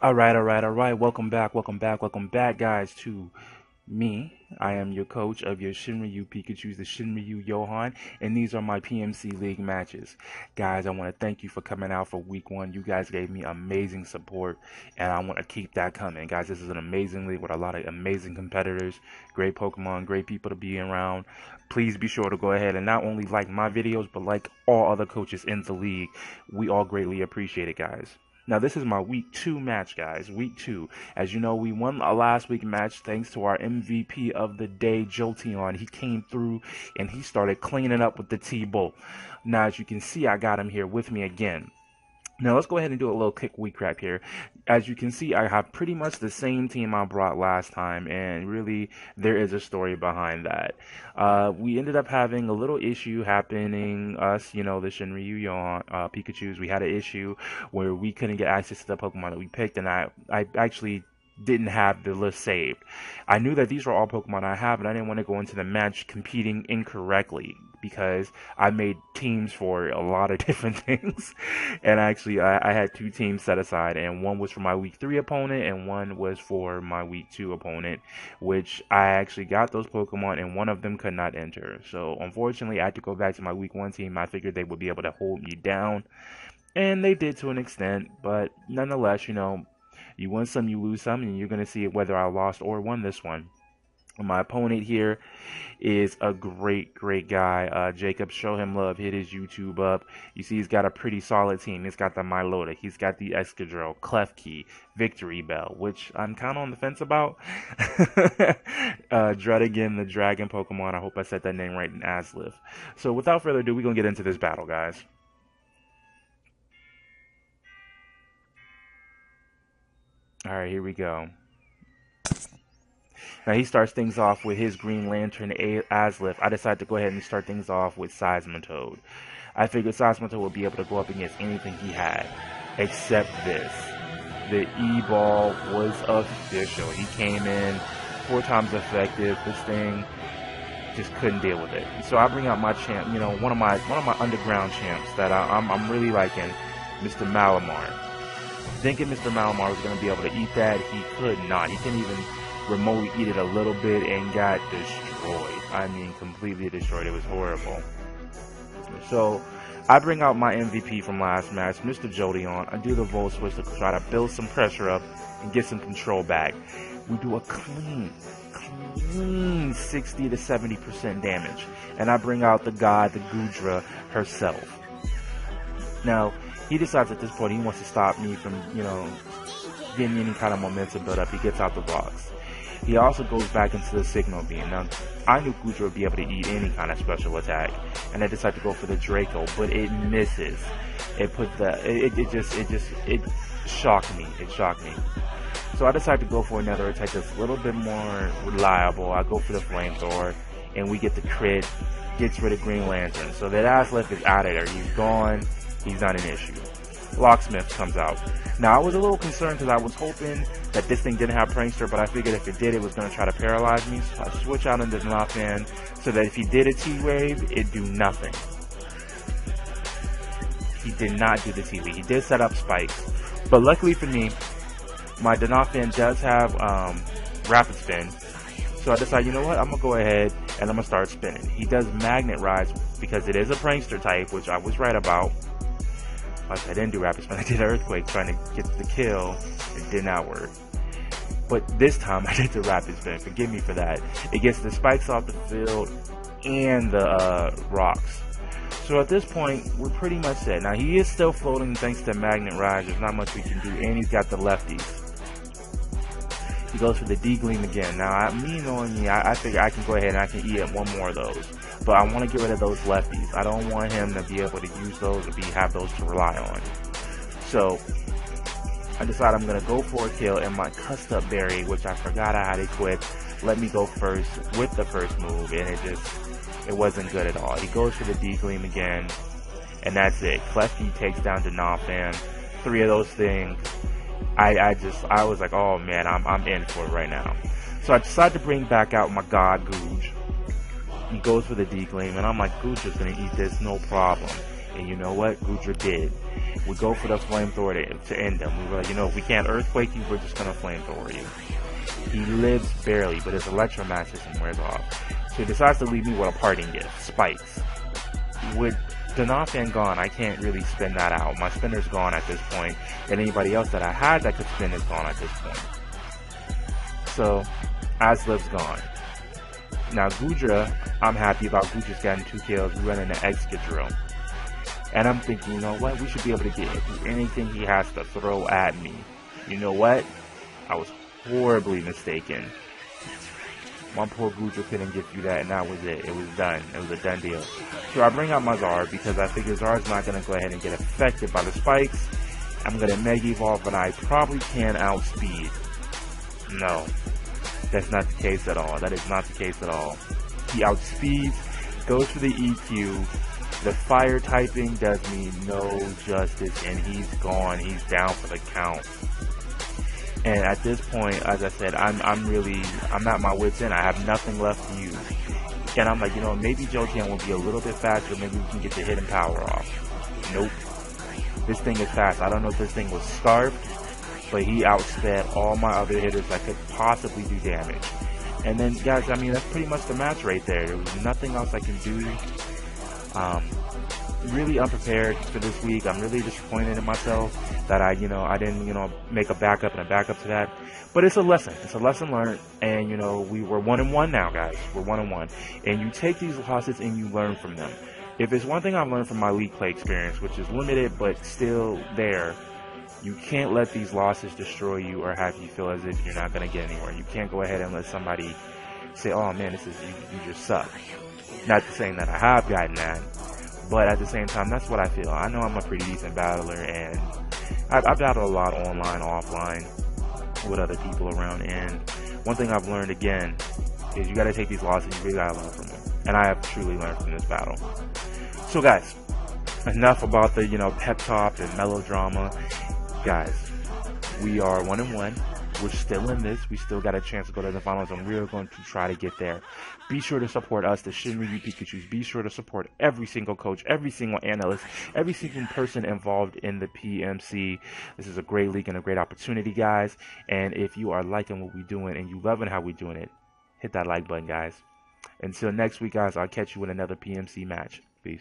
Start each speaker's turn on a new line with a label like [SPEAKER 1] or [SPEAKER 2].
[SPEAKER 1] All right. Welcome back, guys, to me. I am your coach of your Shinryu Pikachus, the Shinryu Johan, and these are my PMC League matches. Guys, I want to thank you for coming out for week one. You guys gave me amazing support, and I want to keep that coming. Guys, this is an amazing league with a lot of amazing competitors, great Pokemon, great people to be around. Please be sure to go ahead and not only like my videos, but like all other coaches in the league. We all greatly appreciate it, guys. Now, this is my week two match, guys. Week two. As you know, we won our last week match thanks to our MVP of the day, Jolteon. He came through and he started cleaning up with the T-Bolt. Now, as you can see, I got him here with me again. Now, let's go ahead and do a little quick recap here. As you can see, I have pretty much the same team I brought last time, and really, there is a story behind that. We ended up having a little issue happening, us, the Shinryu Pikachus. We had an issue where we couldn't get access to the Pokemon that we picked, and I actually didn't have the list saved. I knew that these were all Pokemon I have, and I didn't want to go into the match competing incorrectly because I made teams for a lot of different things. And actually, I had two teams set aside, and one was for my week three opponent, and one was for my week two opponent, which I actually got those Pokemon, and one of them could not enter. So unfortunately, I had to go back to my week one team. I figured they would be able to hold me down, and they did to an extent, but nonetheless, you win some, you lose some, and you're going to see whether I lost or won this one. My opponent here is a great guy. Jacob, show him love. Hit his YouTube up. You see he's got a pretty solid team. He's got the Mylota. He's got the Excadrill, Klefki, Victory Bell, which I'm kind of on the fence about. Dredigan, the Dragon Pokemon. I hope I said that name right in Asliff. So without further ado, we're going to get into this battle, guys. Alright, here we go. Now he starts things off with his Green Lantern Asliff. I decided to go ahead and start things off with Seismitoad. I figured Seismitoad would be able to go up against anything he had, except this. The E-Ball was official. He came in 4 times effective. This thing just couldn't deal with it. So I bring out my champ, one of my underground champs that I'm really liking, Mr. Malamar. Thinking Mr. Malamar was going to be able to eat that, he could not. He couldn't even remotely eat it a little bit and got destroyed. I mean, completely destroyed. It was horrible. So, I bring out my MVP from last match, Mr. Jolteon. I do the Volt Switch to try to build some pressure up and get some control back. We do a clean 60 to 70% damage. And I bring out the god, the Goodra herself. Now, he decides at this point he wants to stop me from, getting any kind of momentum build up. He gets out the rocks. He also goes back into the Signal Beam. Now, I knew Goodra would be able to eat any kind of special attack, and I decided to go for the Draco, but it misses. It shocked me. It shocked me. So I decided to go for another attack that's a little bit more reliable. I go for the Flamethrower, and we get the crit. Gets rid of Green Lantern. So that Asliff is out of there. He's gone. He's not an issue. Locksmith comes out. Now, I was a little concerned because I was hoping that this thing didn't have Prankster, but I figured if it did, it was going to try to paralyze me. So I switch out into Denofan so that if he did a T-Wave, it'd do nothing. He did not do the T-Wave. He did set up spikes. But luckily for me, my Denofan does have Rapid Spin. So I decided, you know what, I'm going to go ahead and I'm going to start spinning. He does Magnet Rise because it is a Prankster type, which I was right about. I didn't do Rapid Spin, I did Earthquake trying to get the kill. It did not work. But this time I did the Rapid Spin, forgive me for that. It gets the spikes off the field and the rocks. So at this point, we're pretty much set. Now he is still floating thanks to Magnet Rise, there's not much we can do, and he's got the lefties. He goes for the D-Gleam again. Now, me knowing me, I figure I can go ahead and I can eat up one more of those. But I want to get rid of those lefties. I don't want him to be able to use those or have those to rely on. So, I decide I'm going to go for a kill, and my Cussed Up Berry, which I forgot I had equipped, let me go first with the first move, and it wasn't good at all. He goes for the D-Gleam again, and that's it. Klefki takes down Denofan. 3 of those things. I was like, oh man, I'm in for it right now. So I decided to bring back out my god Gooj. He goes for the D-Gleam, and I'm like, Goodra's gonna eat this, no problem. And you know what? Goodra did. would go for the flamethrower to end him. We were like, you know, if we can't earthquake you, we're just gonna flamethrower you. He lives barely, but his electromagnet system wears off. So he decides to leave me with a parting gift, spikes. With Donaphan gone, I can't really spin that out. My spinner's gone at this point, and anybody else that I had that could spin is gone at this point. So, Asliv's gone. Now Gudra, I'm happy about Gudra's getting 2 kills. We run into Excadrill. And I'm thinking, you know what, we should be able to get through anything he has to throw at me. You know what? I was horribly mistaken. My poor Gudra couldn't get through that, and that was it. It was done. It was a done deal. So I bring out my Zard because I figure Zard's not going to go ahead and get affected by the spikes. I'm going to Mega Evolve, but I probably can outspeed. No, that's not the case at all. That is not the case at all. He outspeeds, goes for the EQ. The fire typing does me no justice, and he's gone. He's down for the count. And at this point, as I said, I'm at my wit's end. I have nothing left to use. And I'm like, you know, maybe Jotan will be a little bit faster. Maybe we can get the hidden power off. Nope. This thing is fast. I don't know if this thing was starved, but he outsped all my other hitters that could possibly do damage. And then, guys, I mean, that's pretty much the match right there. There was nothing else I can do. Really unprepared for this week. I'm really disappointed in myself that I didn't, make a backup and a backup to that. But it's a lesson. It's a lesson learned. And, we're 1-1 now, guys. We're 1-1. And you take these losses and you learn from them. If it's one thing I've learned from my league play experience, which is limited but still there, you can't let these losses destroy you or have you feel as if you're not going to get anywhere. You can't go ahead and let somebody say, oh man, you just suck. Not saying that I have gotten that, but at the same time, that's what I feel. I know I'm a pretty decent battler, and I've battled a lot online, offline, with other people around, and one thing I've learned again is you got to take these losses, you really got to learn from them, and I have truly learned from this battle. So guys, enough about the, pep talk and melodrama. Guys, we are 1-1. We're still in this. We still got a chance to go to the finals, and we're going to try to get there. Be sure to support us, the Shinryu Pikachus. Be sure to support every single coach, every single analyst, every single person involved in the PMC. This is a great league and a great opportunity, guys. And if you are liking what we're doing and you loving how we're doing it, hit that like button, guys. Until next week, guys, I'll catch you in another PMC match. Peace.